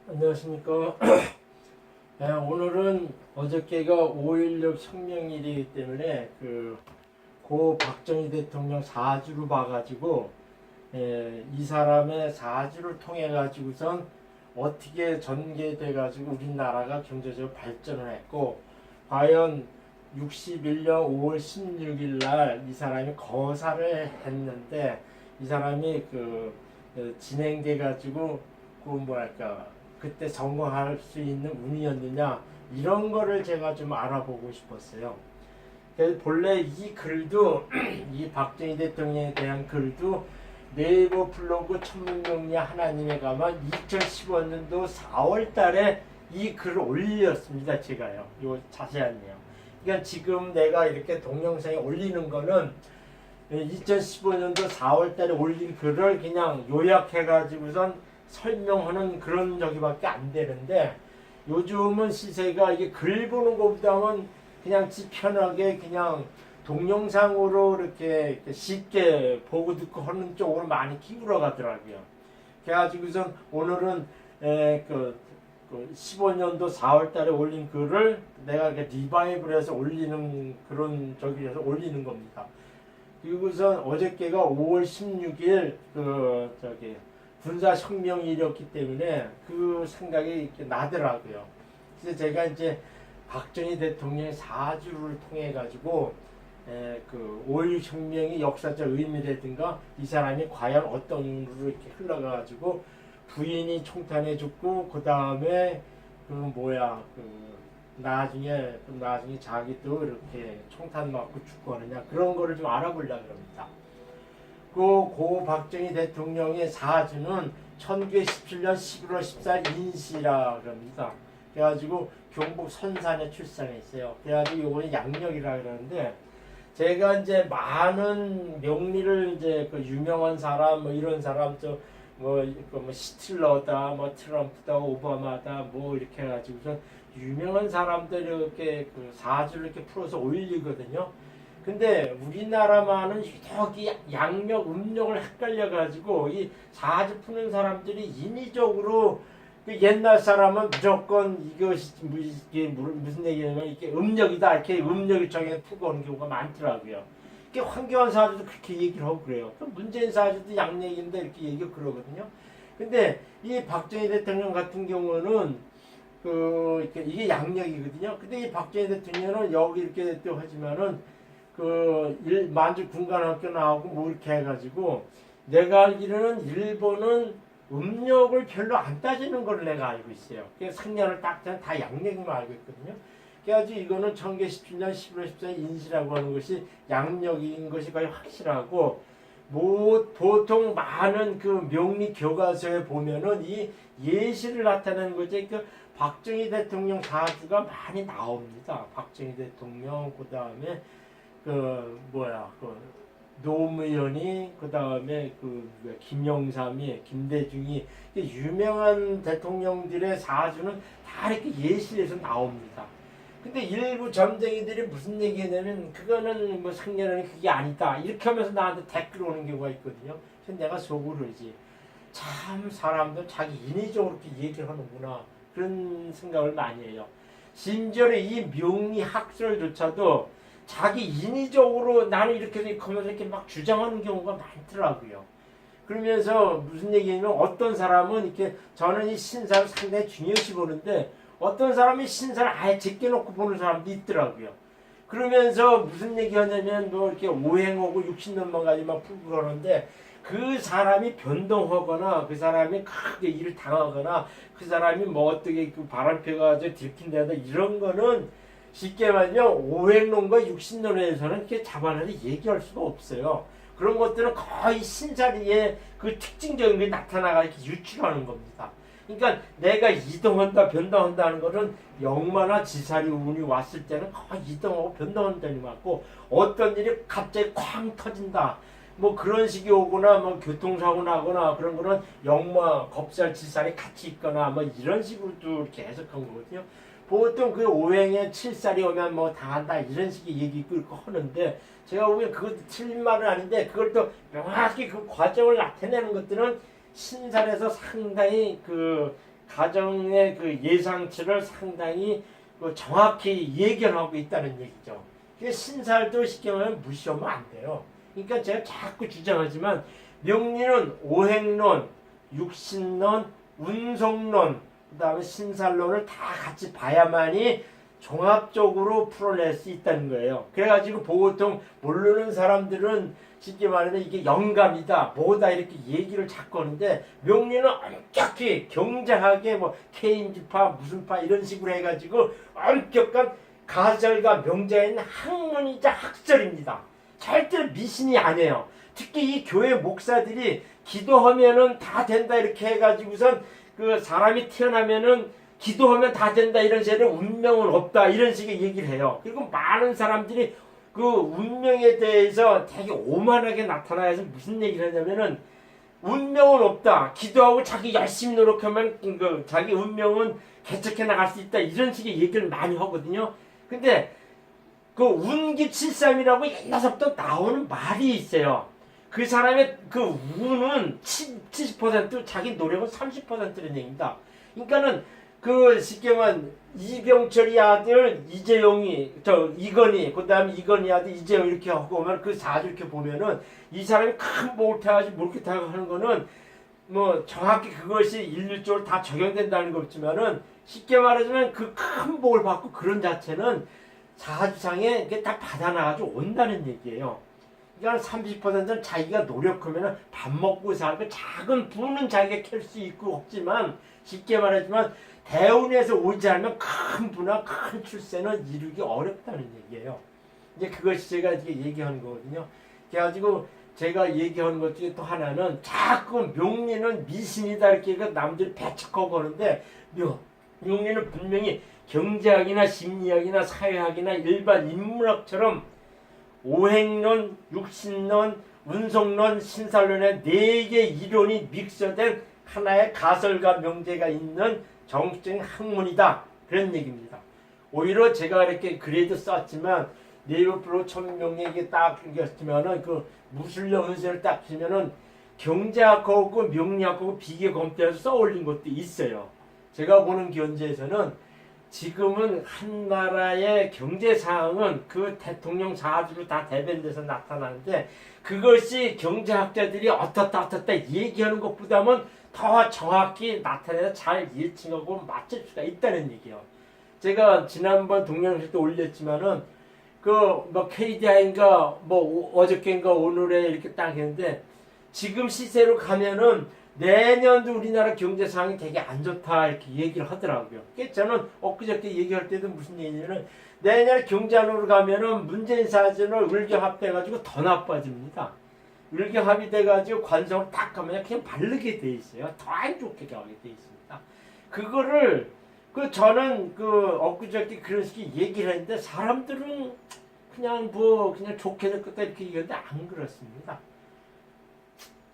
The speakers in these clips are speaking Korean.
안녕하십니까. 네, 오늘은 어저께가 5.16 혁명일이기 때문에 고 박정희 대통령 사주를 봐가지고 이 사람의 사주를 통해 가지고선 어떻게 전개돼 가지고 우리나라가 경제적으로 발전을 했고 과연 61년 5월 16일 날 이 사람이 거사를 했는데 이 사람이 진행돼 가지고 뭐랄까 그때 성공할 수 있는 운이었느냐 이런 거를 제가 좀 알아보고 싶었어요. 그래서 본래 이 글도 이 박정희 대통령에 대한 글도 네이버 블로그 천문명리 하나님의 가만 2015년도 4월 달에 이 글을 올렸습니다. 제가요. 요 자세한 내용. 그러니까 지금 내가 이렇게 동영상에 올리는 거는 2015년도 4월 달에 올린 글을 그냥 요약해 가지고선 설명하는 그런 저기밖에 안 되는데 요즘은 시세가 이게 글 보는 것보다는 그냥 지 편하게 그냥 동영상으로 이렇게 쉽게 보고 듣고 하는 쪽으로 많이 기울어 가더라고요. 그래가지고선 오늘은 15년도 4월 달에 올린 글을 내가 리바이브해서 올리는 그런 저기에서 올리는 겁니다. 그리고선 어저께가 5월 16일 군사혁명일이었기 때문에 그 생각이 이렇게 나더라고요. 그래서 제가 이제 박정희 대통령의 사주를 통해 가지고 5.16 혁명의 역사적 의미라든가 이 사람이 과연 어떤 으로 이렇게 흘러가가지고 부인이 총탄해 죽고 그 다음에 나중에 자기도 이렇게 총탄 맞고 죽고 하느냐 그런 거를 좀 알아보려고 합니다. 고 박정희 대통령의 사주는 1917년 11월 14일 인시라 그럽니다. 그래가지고 경북 선산에 출생했어요. 그래가지고 요거는 양력이라 그러는데 제가 이제 많은 명리를 이제 유명한 사람 이런 사람 히틀러다 트럼프다 오바마다 이렇게 해가지고서 유명한 사람들 이렇게 사주를 이렇게 풀어서 올리거든요. 근데 우리나라만은 여기 양력, 음력을 헷갈려 가지고 이 사주 푸는 사람들이 인위적으로 옛날 사람은 무조건 이것이 무슨 얘기냐면 이게 음력이다 이렇게 음력이 정해 풀고 오는 경우가 많더라고요. 이게 황교안 사주도 그렇게 얘기를 하고 그래요. 문재인 사주도 양력인데 이렇게 얘기를 그러거든요. 근데 이 박정희 대통령 같은 경우는 이게 양력이거든요. 근데 이 박정희 대통령은 여기 이렇게 또 하지만은 만주 군관학교 나오고 이렇게 해가지고 내가 알기로는 일본은 음력을 별로 안 따지는 걸 내가 알고 있어요. 그래서 상년을 딱 다 양력만 알고 있거든요. 그래가지고 이거는 1917년 11월 14일 인시라고 하는 것이 양력인 것이 거의 확실하고 보통 많은 명리 교과서에 보면은 이 예시를 나타내는 거지 박정희 대통령 사주가 많이 나옵니다. 박정희 대통령 그다음에 노무현이 그다음에 김영삼이 김대중이 유명한 대통령들의 사주는 다 이렇게 예시에서 나옵니다. 근데 일부 점쟁이들이 무슨 얘기냐면 그거는 상례는 그게 아니다 이렇게 하면서 나한테 댓글 오는 경우가 있거든요. 그래서 내가 속으로 그러지 참 사람들 자기 인위적으로 이렇게 얘기를 하는구나 그런 생각을 많이 해요. 심지어 이 명리 학설조차도 자기 인위적으로 나는 이렇게 하면서 이렇게 막 주장하는 경우가 많더라고요. 그러면서 무슨 얘기냐면 어떤 사람은 이렇게 저는 이 신사를 상당히 중요시 보는데 어떤 사람이 신사를 아예 제껴놓고 보는 사람도 있더라고요. 그러면서 무슨 얘기하냐면 이렇게 오행하고 60년만 가지만 풀고 그러는데 그 사람이 변동하거나 그 사람이 크게 일을 당하거나 그 사람이 어떻게 바람펴가 들킨다든가 이런 거는 쉽게 말하면 오행론과 육신론에서는 이렇게 잡아내서 얘기할 수가 없어요. 그런 것들은 거의 신자리에 특징적인 게 나타나가 이렇게 유출하는 겁니다. 그러니까 내가 이동한다, 변동한다는 것은 역마나 지살이 운이 왔을 때는 거의 이동하고 변동한다는 맞고 어떤 일이 갑자기 쾅 터진다. 그런 식이 오거나 교통사고 나거나 그런 거는 역마 겁살 지살이 같이 있거나 이런 식으로도 이렇게 해석한 거거든요. 보통 오행에 7살이 오면 당한다 이런 식의 얘기 끌고 하는데 제가 보기엔 그것도 틀린 말은 아닌데 그걸 또 명확히 과정을 나타내는 것들은 신살에서 상당히 가정의 그 예상치를 상당히 그 정확히 예견하고 있다는 얘기죠. 신살도 쉽게 말하면 무시하면 안 돼요. 그러니까 제가 자꾸 주장하지만 명리는 오행론, 육신론, 운송론, 그 다음에 신살론을 다 같이 봐야만이 종합적으로 풀어낼 수 있다는 거예요. 그래가지고 보통 모르는 사람들은 쉽게 말하면 이게 영감이다, 뭐다 이렇게 얘기를 자꾸 하는데 명리는 엄격히 경제학의 뭐 케인즈파 무슨 파 이런 식으로 해가지고 엄격한 가설과 명제가 있는 학문이자 학설입니다. 절대로 미신이 아니에요. 특히 이 교회 목사들이 기도하면은 다 된다 이렇게 해가지고선 그 사람이 태어나면은 기도하면 다 된다 이런 식으로 운명은 없다 이런 식의 얘기를 해요. 그리고 많은 사람들이 그 운명에 대해서 되게 오만하게 나타나서 무슨 얘기를 하냐면은 운명은 없다. 기도하고 자기 열심히 노력하면 그 자기 운명은 개척해 나갈 수 있다 이런 식의 얘기를 많이 하거든요. 근데 그 운기칠삼이라고 옛날부터 나오는 말이 있어요. 그 사람의 그 운은 70% 자기 노력은 30%는 얘기입니다. 그러니까는 그 쉽게 말하면 이병철이 아들 이재용이 이건희 그다음에 이건희 아들 이재용 이렇게 하고 오면 그 사주 이렇게 보면은 이 사람이 큰 목을 타가지고 이렇게 타고 하는 거는 뭐 정확히 그것이 일률적으로 다 적용된다는 거 없지만은 쉽게 말하자면 그 큰 복을 받고 그런 자체는 사주상에 이게 다 받아나가지고 온다는 얘기예요. 그러니까 30%는 자기가 노력하면 밥 먹고 살고 작은 부는 자기가 캘 수 있고 없지만 쉽게 말하지만 대운에서 오지 않으면 큰 부나 큰 출세는 이루기 어렵다는 얘기예요. 이제 그것이 제가 이제 얘기하는 거거든요. 그래가지고 제가 얘기하는 것 중에 또 하나는 자꾸 명리는 미신이다 이렇게 남들이 배척하고 하는데 명리는 분명히 경제학이나 심리학이나 사회학이나 일반 인문학처럼 오행론, 육신론, 운송론, 신살론의 4개 이론이 믹서된 하나의 가설과 명제가 있는 정식적인 학문이다. 그런 얘기입니다. 오히려 제가 이렇게 글에도 썼지만 네이버 블로그 1000명에게 딱 읽었지만은 그 무술력 운세를 딱 치면은 경제학하고 명리학하고 비교 검토해서 써올린 것도 있어요. 제가 보는 견제에서는 지금은 한 나라의 경제 상황은 그 대통령 사주로 다 대변돼서 나타나는데 그것이 경제학자들이 어떻다 얘기하는 것보다는 더 정확히 나타내서 잘 예측하고 맞출 수가 있다는 얘기예요. 제가 지난번 동영상 때 올렸지만은 그 뭐 KDI인가 뭐 어저께인가 오늘에 이렇게 딱 했는데 지금 시세로 가면은 내년도 우리나라 경제 상황이 되게 안 좋다 이렇게 얘기를 하더라고요. 그래서 저는 엊그저께 얘기할 때도 무슨 얘기냐면 내년 경제안으로 가면은 문재인 사진을 을겨합돼가지고 더 나빠집니다. 을겨합이 돼가지고 관성을 딱 하면 그냥 바르게 돼 있어요. 더 안 좋게 가게 돼 있습니다. 그거를 저는 엊그저께 그런 식의 얘기를 했는데 사람들은 그냥 좋게 됐겠다 이렇게 얘기하는데 안 그렇습니다.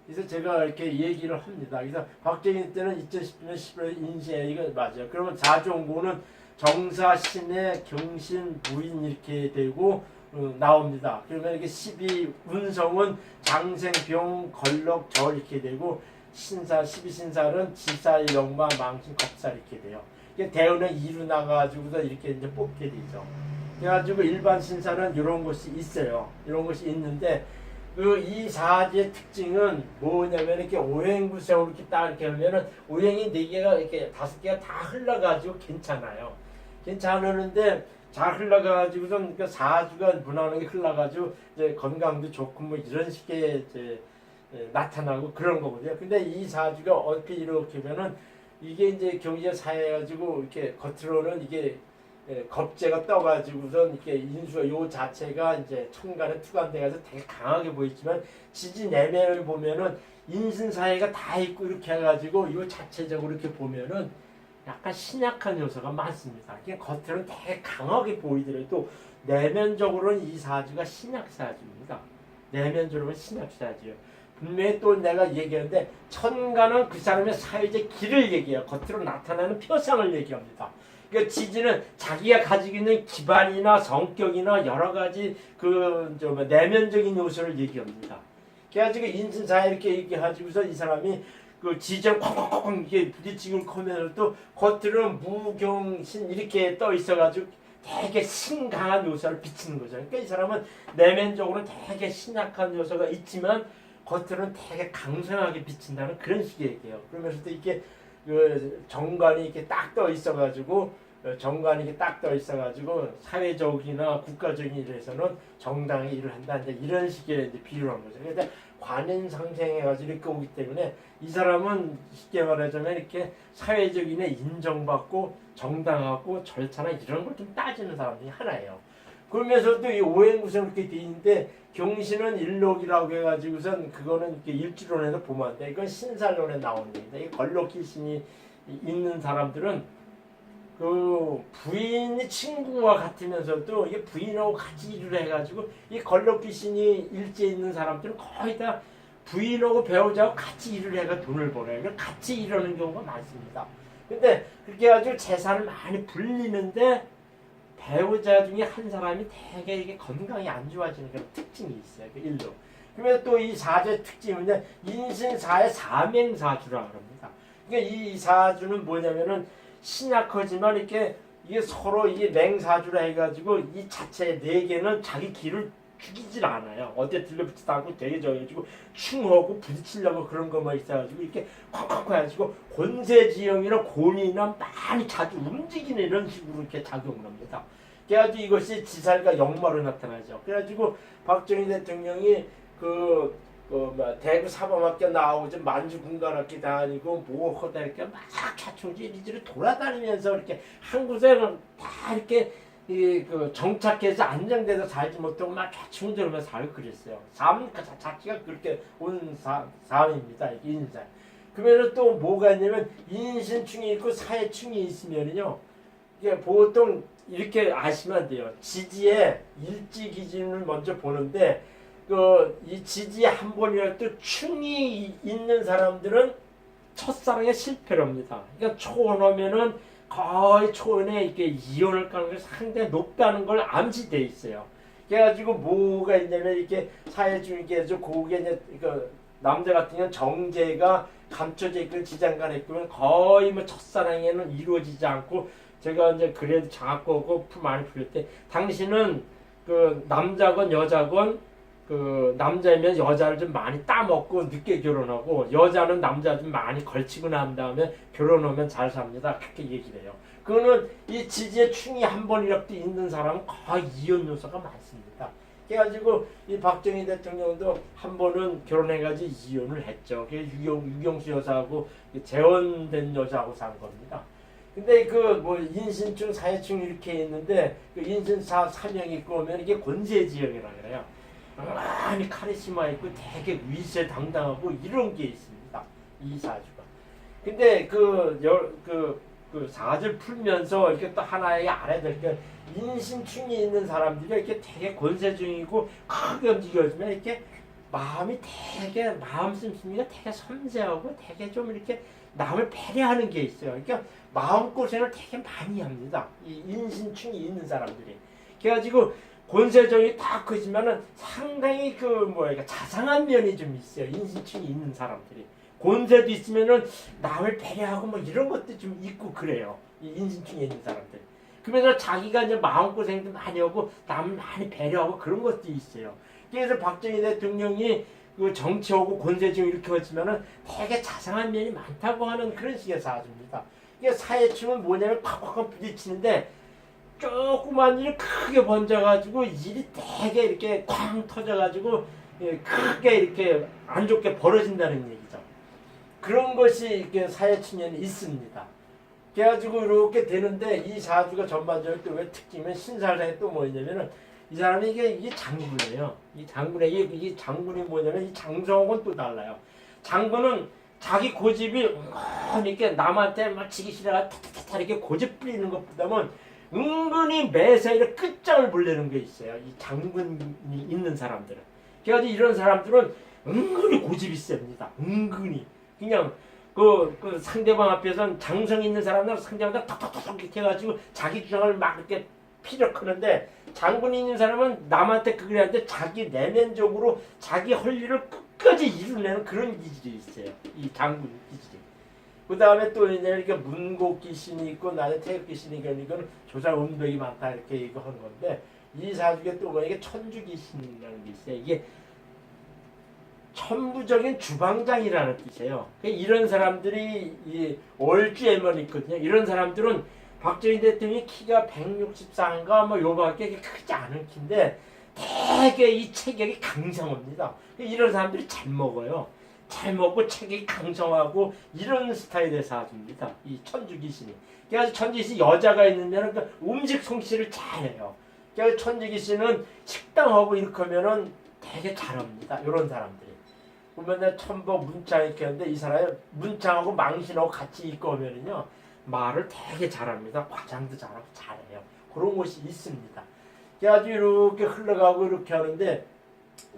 그래서 제가 이렇게 얘기를 합니다. 그래서 박정희 때는 2010년 11월 인시에 이거 맞아요. 그러면 사종고는 정사, 신의, 경신, 무인 이렇게 되고 나옵니다. 그러면 이렇게 12 운성은 장생, 병, 걸럭, 절 이렇게 되고 신사, 12신살은 지살, 역마, 망신, 겁살 이렇게 돼요. 대운은 2로 나가가지고서 이렇게 이제 뽑게 되죠. 그래가지고 일반 신살은 이런 것이 있어요. 이런 것이 있는데 이 사지의 특징은 뭐냐면 이렇게 오행구성으로 이렇게 딱 이렇게 하면은 오행이 4개가 이렇게 5개가 다 흘러가지고 괜찮아요. 괜찮은데 잘 흘러가지고선 그 사주가 무난하게 흘러가지고 이제 건강도 좋고 뭐 이런 식의 이제 나타나고 그런 거거든요. 근데 이 사주가 어떻게 이렇게 하면은 이게 이제 경제 사해가지고 이렇게 겉으로는 이게 겁재가 떠가지고선 이렇게 인수가 요 자체가 이제 천간에 투간돼가서 되게 강하게 보이지만 지지 내면을 보면은 인신사해가 다 있고 이렇게 해가지고 요 자체적으로 이렇게 보면은 약간 신약한 요소가 많습니다. 그냥 겉으로는 되게 강하게 보이더라도 내면적으로는 이 사주가 신약사주입니다. 내면적으로는 신약사주예요. 분명히 또 내가 얘기하는데 천간은 그 사람의 사회적 길을 얘기해요. 겉으로 나타나는 표상을 얘기합니다. 그러니까 지지는 자기가 가지고 있는 기반이나 성격이나 여러 가지 내면적인 요소를 얘기합니다. 그래가지고 인신사회 이렇게 얘기해가지고서 이 사람이 그 지지를 콩콩콩 이게 부딪히고 하면서도 겉으로는 무경신 이렇게 떠 있어가지고 되게 신강한 요소를 비치는 거죠. 그러니까 이 사람은 내면적으로는 되게 신약한 요소가 있지만 겉으로는 되게 강성하게 비친다는 그런 식의 얘기예요. 그러면서도 이게 그 정관이 이렇게 딱 떠 있어가지고 정관이 이렇게 딱 떠 있어가지고 사회적이나 국가적인 일에서는 정당히 일을 한다. 이제 이런 식의 이제 비유를 한 거죠. 그런데 관인상생해가지고 이렇게 오기 때문에 이 사람은 쉽게 말하자면 이렇게 사회적인 에 인정받고 정당하고 절차나 이런 걸 좀 따지는 사람 중에 하나예요. 그러면서도 이 오행구성 이렇게 돼 있는데 경신은 일록이라고 해가지고선 그거는 이렇게 일지론에서 보면 안 돼. 이건 신살론에 나오는 겁니다. 이 걸록기신이 있는 사람들은 그 부인이 친구와 같으면서도 이게 부인하고 같이 일을 해가지고 이 걸럭귀신이 일제에 있는 사람들은 거의 다 부인하고 배우자하고 같이 일을 해가 돈을 벌어요. 같이 일하는 경우가 많습니다. 근데 그렇게 해가지고 재산을 많이 불리는데 배우자 중에 한 사람이 되게 이게 건강이 안 좋아지는 그런 특징이 있어요. 그 일로. 그러면 또 이 사주의 특징은 인신사의 사맹사주라고 합니다. 그러니까 이 사주는 뭐냐면은 신약하지만 이게 서로 이게 맹사주라 해가지고 이 자체 네 개는 자기 길을 죽이질 않아요. 어디에 들려붙지도 않고 되게 정해지고 충하고 부딪히려고 그런 것만 있어가지고 이렇게 콱콱 해가지고 권세지형이나 권위나 많이 자주 움직이는 이런 식으로 이렇게 작용을 합니다. 그래가지고 이것이 지살과 역마로 나타나죠. 그래가지고 박정희 대통령이 대구 사범학교 나오고 만주군관학교 다니고 뭐 하다 이렇게 막 차충지리지를 돌아다니면서 이렇게 한 곳에 다 이렇게 정착해서 안정돼서 살지 못하고 막 차충들면서 살고 그랬어요. 삶 자체가 그렇게 온 삶입니다. 인생. 그러면 또 뭐가 있냐면 인신충이 있고 사회충이 있으면요. 이게 보통 이렇게 아시면 돼요. 지지의 일지 기준을 먼저 보는데 이 지지에 한 번이라도 충이 있는 사람들은 첫사랑에 실패를 합니다. 그러니까 초혼하면은 거의 초혼에 이렇게 이혼할 가능성이 상당히 높다는 걸 암시돼 있어요. 그래가지고 뭐가 있냐면 이렇게 사회주의계에서 그게 이제 남자 같은 경우는 정제가 감춰져 있고 지장간에 있고 거의 뭐 첫사랑에는 이루어지지 않고 제가 이제 그래도 장학고고 많이 풀릴 때 당신은 남자건 여자건 남자이면 여자를 좀 많이 따먹고 늦게 결혼하고 여자는 남자 좀 많이 걸치고 난 다음에 결혼하면 잘 삽니다. 그렇게 얘기를 해요. 그거는 이 지지의 충이 한 번이라도 있는 사람은 거의 이혼 요소가 많습니다. 그래가지고 이 박정희 대통령도 한 번은 결혼해가지고 이혼을 했죠. 유경수 여사하고 재혼된 여자하고 산 겁니다. 근데 인신충, 사회충 이렇게 있는데 인신사 사명이 있고 오면 이게 권세지형이라 그래요. 많이 카리스마 있고 되게 위세당당하고 이런 게 있습니다. 이 사주가. 근데 사주를 풀면서 이렇게 또 하나의 알아야 될 게 인신충이 있는 사람들이 이렇게 되게 권세중이고 크게 움직여주면 이렇게 마음이 되게 마음 씀씀이가 되게 섬세하고 되게 좀 이렇게 남을 배려하는 게 있어요. 그러니까 마음고생을 되게 많이 합니다. 이 인신충이 있는 사람들이. 그래가지고 권세정이 다 크지만은 상당히 자상한 면이 좀 있어요. 인신충이 있는 사람들이. 권세도 있으면은 남을 배려하고 뭐 이런 것도 좀 있고 그래요. 이 인신충이 있는 사람들. 그러면서 자기가 이제 마음고생도 많이 하고 남을 많이 배려하고 그런 것도 있어요. 그래서 박정희 대통령이 정치하고 권세중 이렇게 했지만은 되게 자상한 면이 많다고 하는 그런 식의 사주입니다. 이게 사회충은 뭐냐면 콱콱 부딪히는데 조그만 일이 크게 번져가지고 일이 되게 이렇게 쾅 터져가지고 크게 이렇게 안 좋게 벌어진다는 얘기죠. 그런 것이 이렇게 사회충에는 있습니다. 그래가지고 이렇게 되는데 이 사주가 전반적으로 또 왜 특징은 신살상에 또 뭐냐면은 이 사람이 이게 장군이에요. 이 장군이 뭐냐면 이 장성하고는 또 달라요. 장군은 자기 고집이 이렇게 남한테 막 지기 싫어가 타타타 이렇게 고집 부리는 것보다는 은근히 매사에 끝장을 보려는 게 있어요. 이 장군이 있는 사람들은. 그래가지고 이런 사람들은 은근히 고집이 셉니다. 은근히. 그냥 상대방 앞에서는 장성 있는 사람들은 상대방한테 톡톡톡 이렇게 해가지고 자기 주장을 막 이렇게 피력하는데 장군이 있는 사람은 남한테 그래 하는데 자기 내면적으로 자기 할 일을 끝까지 이루려는 그런 기질이 있어요. 이 장군 기질이. 그 다음에 또 이제 이렇게 문곡 귀신이 있고 나중에 태극 귀신이 이거는 조상 음덕이 많다 이렇게 이거 하는 건데 이 사주에 또 이게 천주 귀신이라는 게 있어요. 이게 천부적인 주방장이라는 뜻이에요. 이런 사람들이 이 얼주에만 있거든요. 이런 사람들은 박정희 대통령이 키가 164인가 뭐 요밖에 크지 않은 키인데 되게 이 체격이 강성합니다. 이런 사람들이 잘 먹어요. 잘 먹고 체격이 강성하고 이런 스타일의 사주입니다. 이 천주 귀신이. 그래서 천주 귀신 여자가 있으면 그 음식 솜씨를 잘해요. 그래서 천주 귀신은 식당하고 이렇게 하면은 되게 잘합니다. 이런 사람들이. 보면 천복 문창 이렇게 하는데 이 사람이 문창하고 망신하고 같이 있고 하면은요 말을 되게 잘합니다. 과장도 잘하고 잘해요. 그런 곳이 있습니다. 그래가지고 이렇게 흘러가고 이렇게 하는데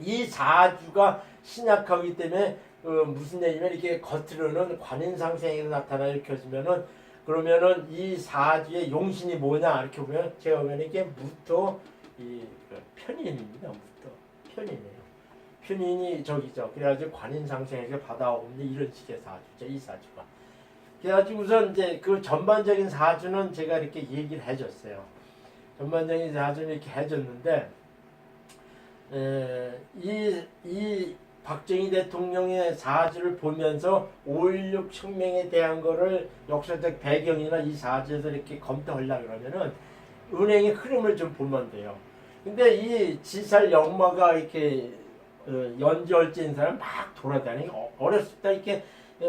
이 사주가 신약하기 때문에 무슨 얘기냐면 이렇게 겉으로는 관인상생에서 나타나 이렇게 하시면은 그러면은 이 사주의 용신이 뭐냐 이렇게 보면 제가 보면 이게 무토 이 편인입니다. 무토 편인이에요. 편인이 저기죠. 그래가지고 관인상생에서 받아오는 이런 식의 사주죠. 이 사주가. 그래가지고 우선 이제 그 전반적인 사주는 제가 이렇게 얘기를 해줬어요. 전반적인 사주는 이렇게 해줬는데 이 박정희 대통령의 사주를 보면서 5.16 혁명에 대한 거를 역사적 배경이나 이 사주에서 이렇게 검토하려고 그러면은 은행의 흐름을 좀 보면 돼요. 근데 이 지살 역마가 이렇게 연지월제인 사람 막 돌아다니고 어렸을 때 이렇게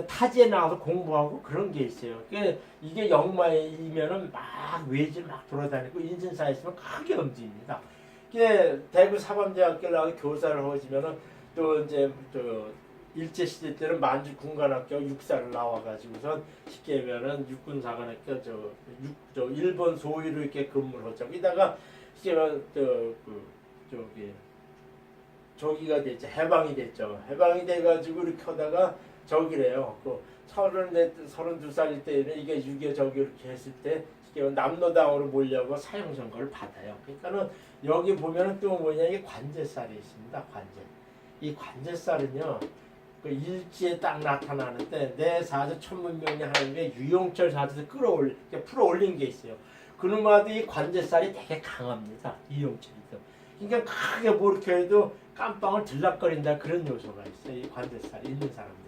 타지에 나와서 공부하고 그런 게 있어요. 이게 역마이면은 막 외지를 막 돌아다니고 인생사에 있으면 크게 움직입니다. 대구 사범대학교 나와서 교사를 하시면은 또 이제 또 일제시대 때는 만주 군관학교 육사를 나와가지고선 쉽게 하면은 육군사관학교 저 일본 소위로 이렇게 근무를 하죠. 이다가 쉽게 말하면 저기가 됐죠. 해방이 됐죠. 해방이 돼가지고 이렇게 하다가 저기래요. 그 32살 때는 이게 6.25 저기 이렇게 했을 때 남로당으로 몰려고 사형선고를 받아요. 그러니까는 여기 보면은 또 뭐냐 이게 관제살이 있습니다. 관제. 이 관제살은요 그 일지에 딱 나타나는데 내 사주 천문명리 하는 게 유용철 사주에서 풀어올린 게 있어요. 그놈아도 이 관제살이 되게 강합니다. 유용철이도. 그러니까 크게 뭐 이렇게 해도 깜빵을 들락거린다 그런 요소가 있어요. 이 관제살이 있는 사람들이.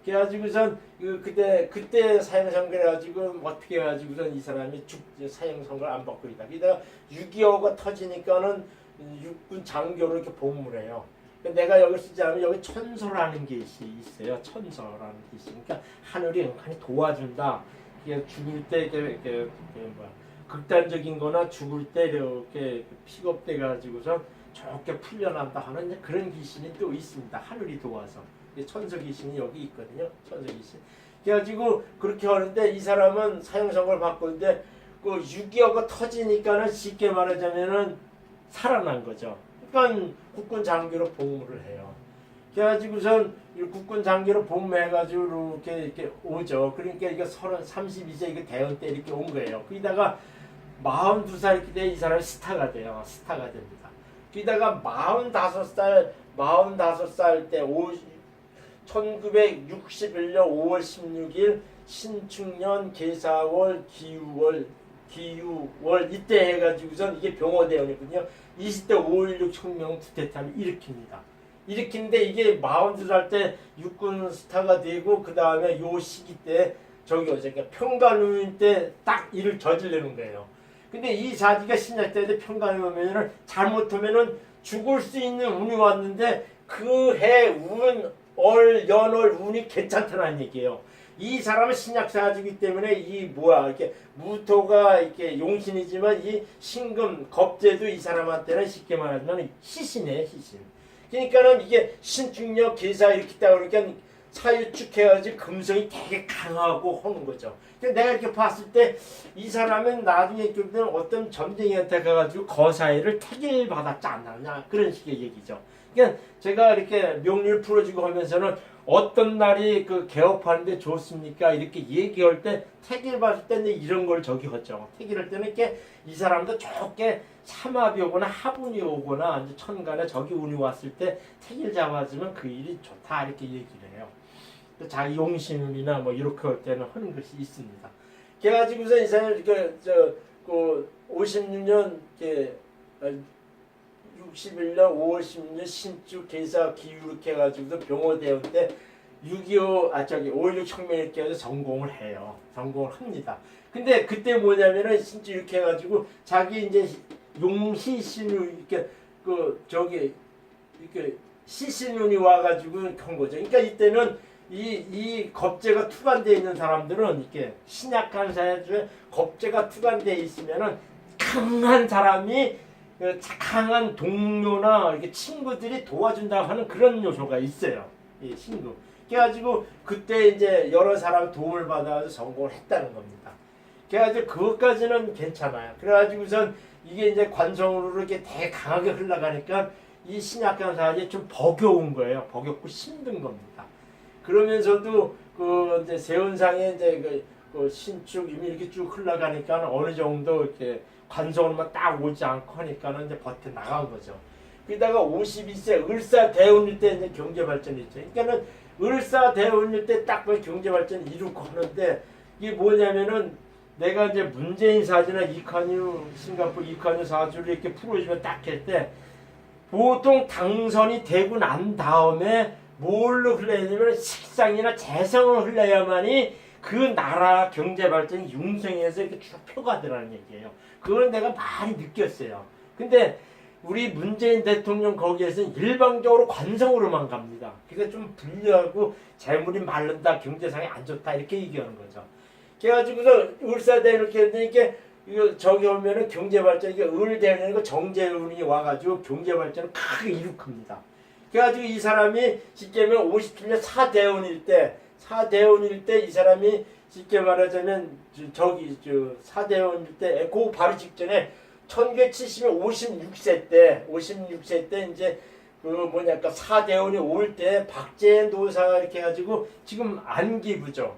그래가지고선 그때 사형선고를 해가지고 어떻게 해가지고선 이 사람이 사형선고를 안 받고 있다. 그러다가 6.25가 터지니까는 육군 장교로 이렇게 복무를 해요. 내가 여기 쓰지 않으면 여기 천소라는 게 있어요. 천소라는 게 있으니까 하늘이 은근히 도와준다. 죽을 때 이렇게 극단적인 거나 죽을 때 이렇게 픽업돼 가지고서 좋게 풀려난다 하는 그런 귀신이 또 있습니다. 하늘이 도와서. 천서 귀신이 여기 있거든요. 천서 귀신. 그래가지고 그렇게 하는데 이 사람은 사형선고를 받고 있는데 그 6.25가 터지니까는 쉽게 말하자면은 살아난 거죠. 그러니까 국군 장교로 복무를 해요. 그래가지고선 국군 장교로 복무해가지고 이렇게 오죠. 그러니까 이게 32세 이거 대원 때 이렇게 온 거예요. 그러다가 42살 이렇게 돼 이 사람이 스타가 돼요. 스타가 됩니다. 그러다가 45살 때 1961년 5월 16일 신축년 계사월 기유월 이때 해가지고선 이게 병어대원이거든요. 20대 5.16 혁명 쿠데타를 일으킵니다. 일으키는데 이게 42살 때 육군 스타가 되고 그 다음에 요 시기 때 그러니까 평간우인 때 딱 일을 저지르는 거예요. 근데 이 사지가 신약 때인데 평간우면은 잘못하면은 죽을 수 있는 운이 왔는데 그 해 연월 운이 괜찮다는 얘기예요. 이 사람은 신약사주이기 때문에 이렇게 무토가 이렇게 용신이지만 이 신금 겁재도 이 사람한테는 쉽게 말하면 희신이에요, 희신. 그러니까는 이게 신중력 계사 이렇게 있다 그러니까 사유축해가지고 금성이 되게 강하고 하는 거죠. 그러니까 내가 이렇게 봤을 때 이 사람은 나중에 어떤 점쟁이한테 가가지고 거사회를 택일받았지 않았냐 그런 식의 얘기죠. 그러니까 제가 이렇게 명리를 풀어주고 하면서는 어떤 날이 그 개업하는데 좋습니까? 이렇게 얘기할 때 택일 봤을 때는 이런 걸 저기 하죠. 택일할 때는 이렇게 이 사람도 좋게 삼합이 오거나 하분이 오거나 이제 천간에 저기 운이 왔을 때 택일 잡아주면 그 일이 좋다 이렇게 얘기를 해요. 자기 용신운이나 뭐 이렇게 할 때는 하는 것이 있습니다. 그래가지고서 이 사람이 그 56년 61년 5월 16일 신축 개사 기후 이렇게 해가지고서 병호대원 때 5.16 혁명 이렇게 해서 전공을 해요. 전공을 합니다. 근데 그때 뭐냐면은 진짜 이렇게 해가지고 자기 이제 용시신을 이렇게 이렇게 시신운이 와가지고 한 거죠. 그러니까 이때는 이 겁재가 투관되어 있는 사람들은 이렇게 신약한 사회에 겁재가 투관되어 있으면은 강한 사람이 강한 동료나 이렇게 친구들이 도와준다고 하는 그런 요소가 있어요. 이 신구. 그래가지고 그때 이제 여러 사람 도움을 받아서 성공을 했다는 겁니다. 그래가지고 그것까지는 괜찮아요. 그래가지고선 이게 이제 관성으로 이렇게 되게 강하게 흘러가니까 이 신약한 사람이 좀 버겨운 거예요. 버겁고 힘든 겁니다. 그러면서도 그 이제 세운상에 이제 그 신축 이미 이렇게 쭉 흘러가니까 어느 정도 이렇게 관성으로만 딱 오지 않고 하니까는 이제 버텨 나간 거죠. 그러다가 52세 을사대운일 때 이제 경제 발전이 있죠. 그러니까는 을사대운일 때 딱 경제 발전을 이루고 하는데 이게 뭐냐면은 내가 이제 문재인 사주나 이칸유 싱가포르 이칸유 사주를 이렇게 풀어주면 딱 할 때 보통 당선이 되고 난 다음에 뭘로 흘러야 되냐면 식상이나 재성을 흘러야만이 그 나라 경제 발전이 융성해서 이렇게 쭉 표가더라는 얘기예요. 그걸 내가 많이 느꼈어요. 근데 우리 문재인 대통령 거기에서는 일방적으로 관성으로만 갑니다. 그래서 좀 불리하고 재물이 마른다, 경제상이 안 좋다 이렇게 얘기하는 거죠. 그래가지고서 을사대 이렇게 했으니까 이거 저기 오면은 경제 발전 이게 을대는 거 정재운이 와가지고 경제 발전을 크게 이룩합니다. 그래가지고 이 사람이 쉽게 말하면 57년 사대운일 때 이 사람이 쉽게 말하자면 사대운일 때 그 바로 직전에 1970년 56세 때 이제 사대운이 올 때 박재현 도사가 이렇게 해가지고 지금 안기부죠.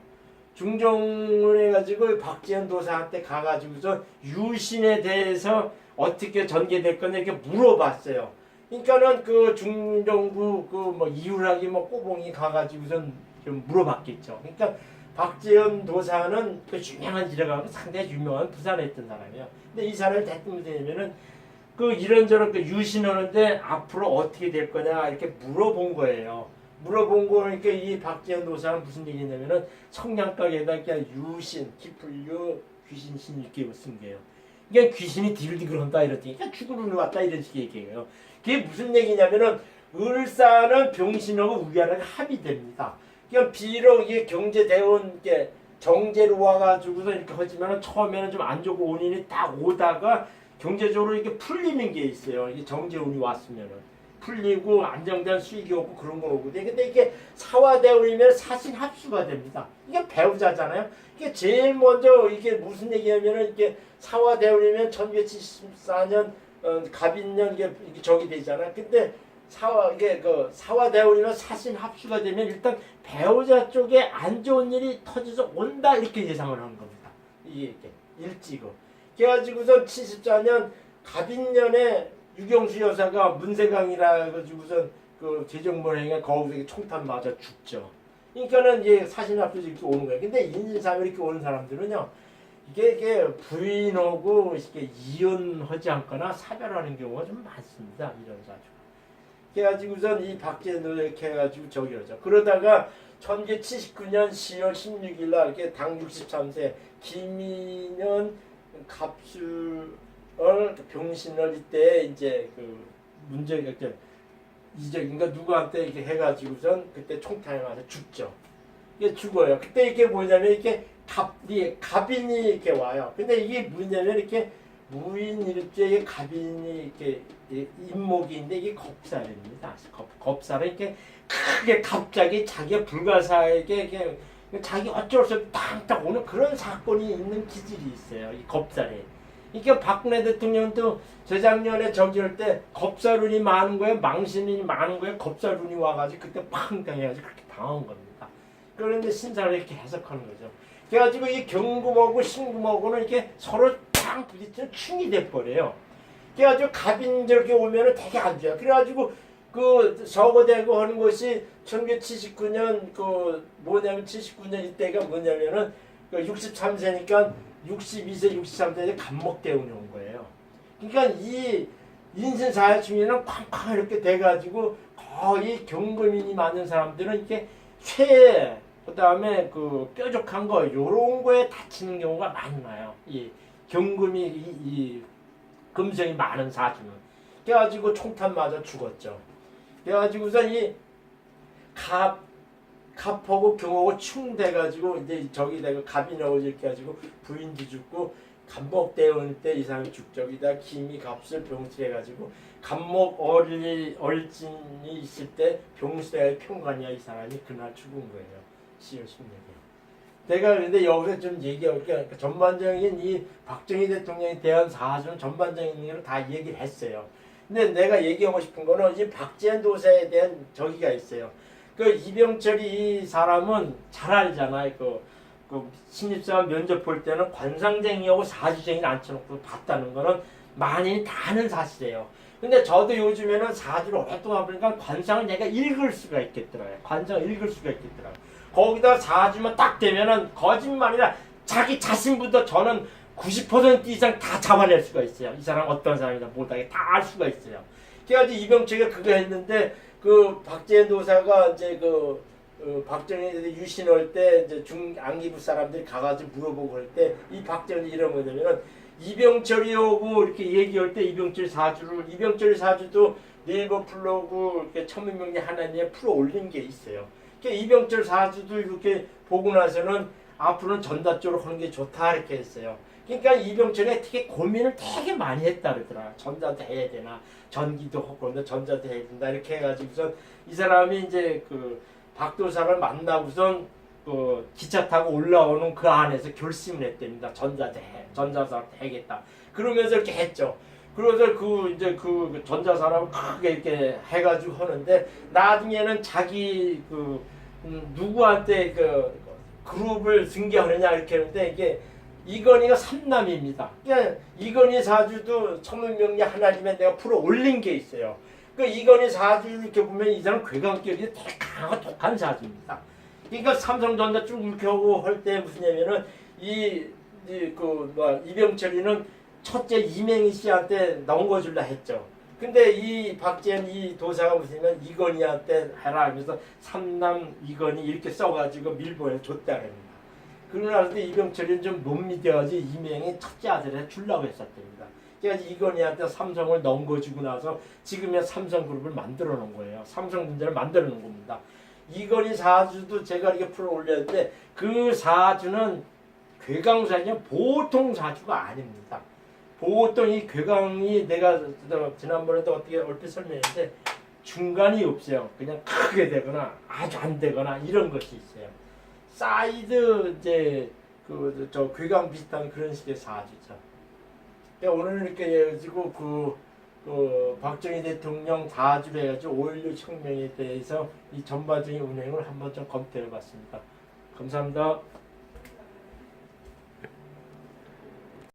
중종을 해가지고 박재현 도사한테 가가지고서 유신에 대해서 어떻게 전개될 거냐 이렇게 물어봤어요. 그러니까는 그 중정부 이유락이 꼬봉이 가가지고선 좀 물어봤겠죠. 그러니까 박재현 도사는 그 유명한 지뢰가고 상당히 유명한 부산에 있던 사람이에요. 근데 이 사람이 대통령이 되면은 그 이런저런 유신하는데 앞으로 어떻게 될 거냐 이렇게 물어본 거예요. 물어본 거니까 이 박재현 도사는 무슨 얘기냐면은 성냥가게에다 그냥 유신, 기풀유, 귀신신 이렇게 쓴 게요. 그러니까 귀신이 디글디글 한다 이랬더니 그러니까 죽으러 왔다 이런 식의 얘기예요. 그게 무슨 얘기냐면은 을사는 병신하고 위아래가 합의됩니다. 그러니까 비록 이게 경제대원 게 정제로 와가지고서 이렇게 하지만은 처음에는 좀 안 좋고 원인이 딱 오다가 경제적으로 이렇게 풀리는 게 있어요. 이게 정제운이 왔으면은 풀리고 안정된 수익이 오고 그런 거 오고. 근데 이게 사화대운이면 사신합수가 됩니다. 이게 배우자잖아요. 이게 제일 먼저 이게 무슨 얘기냐면은 이게 사화대운이면 1974년 갑인년 이게 저기 되잖아요. 근데 사화대운이나 사신합수가 되면 일단 배우자 쪽에 안 좋은 일이 터져서 온다 이렇게 예상을 하는 겁니다. 이게 일찍어. 그래가지고서 74년 갑인년에 유경수 여사가 문세강이라 가지고선 그 재정본행에 거기서 총탄 맞아 죽죠. 그러니까는 이제 사신합수 이렇게 오는 거예요. 근데 인신사회 이렇게 오는 사람들은요, 이게 부인하고 이렇게 이혼하지 않거나 사별하는 경우가 좀 많습니다. 이런 사주. 그래가지고선 이 박재현도 이렇게 해가지고 저기 하죠. 그러다가 1979년 10월 16일 날 이렇게 당 63세 김인현 갑술 병신을 이때 이제 그 문제가 이적인가 누구한테 이렇게 해가지고선 그때 총탄에 맞아 죽죠. 이게 죽어요. 그때 이게 뭐냐면 이렇게 갑인이 이렇게 와요. 근데 이게 뭐냐면 이렇게 무인일제의 갑인이 이렇게 임목인데 이게 겁살입니다. 겁살은 이렇게 크게 갑자기 자기가 불가사에게 이렇게 자기 어쩔 수 없이 탕탕 오는 그런 사건이 있는 기질이 있어요. 이 겁살이. 그러니까 박근혜 대통령도 재작년에 저기 할 때 겁살운이 많은 거예요. 망신이 많은 거예요. 겁살운이 와가지고 그때 팡 당해가지고 그렇게 당한 겁니다. 그런데 신사를 이렇게 해석하는 거죠. 그래가지고 이 경금하고 신금하고는 이렇게 서로 탕 부딪히는 충이 돼버려요. 그래가지고 갑인 저렇게 오면은 되게 안 좋아. 그래가지고 그 서거되고 하는 것이 1979년 그 뭐냐면 79년 이때가 뭐냐면은 그 63세니까 62세 63세에 간목대운이 온 거예요. 그러니까 이 인신사회주의는 쾅쾅 이렇게 돼가지고 거의 경금인이 많은 사람들은 이렇게 쇠 그다음에 그 뾰족한 거 요런 거에 다치는 경우가 많이 나요. 이 경금이 이 금성이 많은 사주는. 그래가지고 총탄 맞아 죽었죠. 그래가지고선 이 갑하고 경하고 충돼가지고 이제 저기 내가 갑이 나오지 이렇게 해가지고 부인도 죽고 간목대운 때 이 사람이 죽적이다 김이 갑술 병실해가지고 간목 얼진이 있을 때 병실에 평관이야 이 사람이 그날 죽은 거예요. 10월 16일. 내가 근데 여기서 좀 얘기할 게 그러니까 전반적인 이 박정희 대통령에 대한 사주는 전반적인 걸 다 얘기를 했어요. 근데 내가 얘기하고 싶은 거는 이 박지현 도사에 대한 저기가 있어요. 그 이병철이 이 사람은 잘 알잖아요. 그 신입사원 면접 볼 때는 관상쟁이하고 사주쟁이를 앉혀놓고 봤다는 거는 많이 다 아는 사실이에요. 근데 저도 요즘에는 사주를 오랫동안 보니까 관상을 내가 읽을 수가 있겠더라고요. 관상을 읽을 수가 있겠더라고요. 거기다 사주만 딱 되면은 거짓말이라 자기 자신부터 저는 90% 이상 다 잡아낼 수가 있어요. 이 사람 어떤 사람이다 못하게 다 알 수가 있어요. 그래가지고 이병철이가 그거 했는데 그 박재현 도사가 이제 박정희 유신할 때 이제 중앙기부 사람들이 가가지고 물어보고 할 때 이 박정희 이런 뭐냐면은 이병철이하고 이렇게 얘기할 때 이병철 사주도 네이버 플로그 이렇게 천문명리 하나님에 풀어 올린 게 있어요. 그러니까 이병철 사주도 이렇게 보고 나서는 앞으로는 전자 쪽으로 하는 게 좋다 이렇게 했어요. 그러니까 이병철이 되게 고민을 되게 많이 했다 그러더라. 전자도 해야 되나 전기도 하고 전자도 해야 된다 이렇게 해가지고선 이 사람이 이제 그 박도사를 만나고선 그 기차 타고 올라오는 그 안에서 결심을 했답니다. 전자사를 해야겠다. 그러면서 이렇게 했죠. 그래서 이제 그 전자사람을 크게 이렇게 해가지고 하는데 나중에는 자기 누구한테 그룹을 승계하느냐 이렇게 하는데 이게 이건희가 삼남입니다. 그러니까 이건희 사주도 천문명리 하나님에 내가 풀어 올린 게 있어요. 그 이건희 사주 이렇게 보면 이 사람 괴강격이 되게 강하고 독한 사주입니다. 그러니까 삼성전자 쭉 이렇게 하고 할 때 무슨 얘기냐면은 이병철이는 첫째 이맹희 씨한테 넘겨줄라 했죠. 근데 이 박재현 이 도사가 무슨냐면 이건희한테 해라 하면서 삼남 이건희 이렇게 써가지고 밀보에 줬다 합니다. 그러고 나서 이병철이는 좀 못 믿어가지고 이맹희 첫째 아들에 주려고 했었답니다. 그래서 이건희한테 삼성을 넘겨주고 나서 지금의 삼성그룹을 만들어 놓은 거예요. 삼성전자를 만들어 놓은 겁니다. 이건희 사주도 제가 이렇게 풀어 올렸는데 그 사주는 괴강사주는 보통 사주가 아닙니다. 보통 이 괴강이 내가 지난번에도 어떻게 얼핏 설명했는데 중간이 없어요. 그냥 크게 되거나 아주 안 되거나 이런 것이 있어요. 사이드 이제 저 괴강 비슷한 그런 식의 사주죠. 오늘 이렇게 해가지고 박정희 대통령 사주를 해가지고 5.16 혁명에 대해서 이 전반적인 운행을 한번 좀 검토해봤습니다. 감사합니다.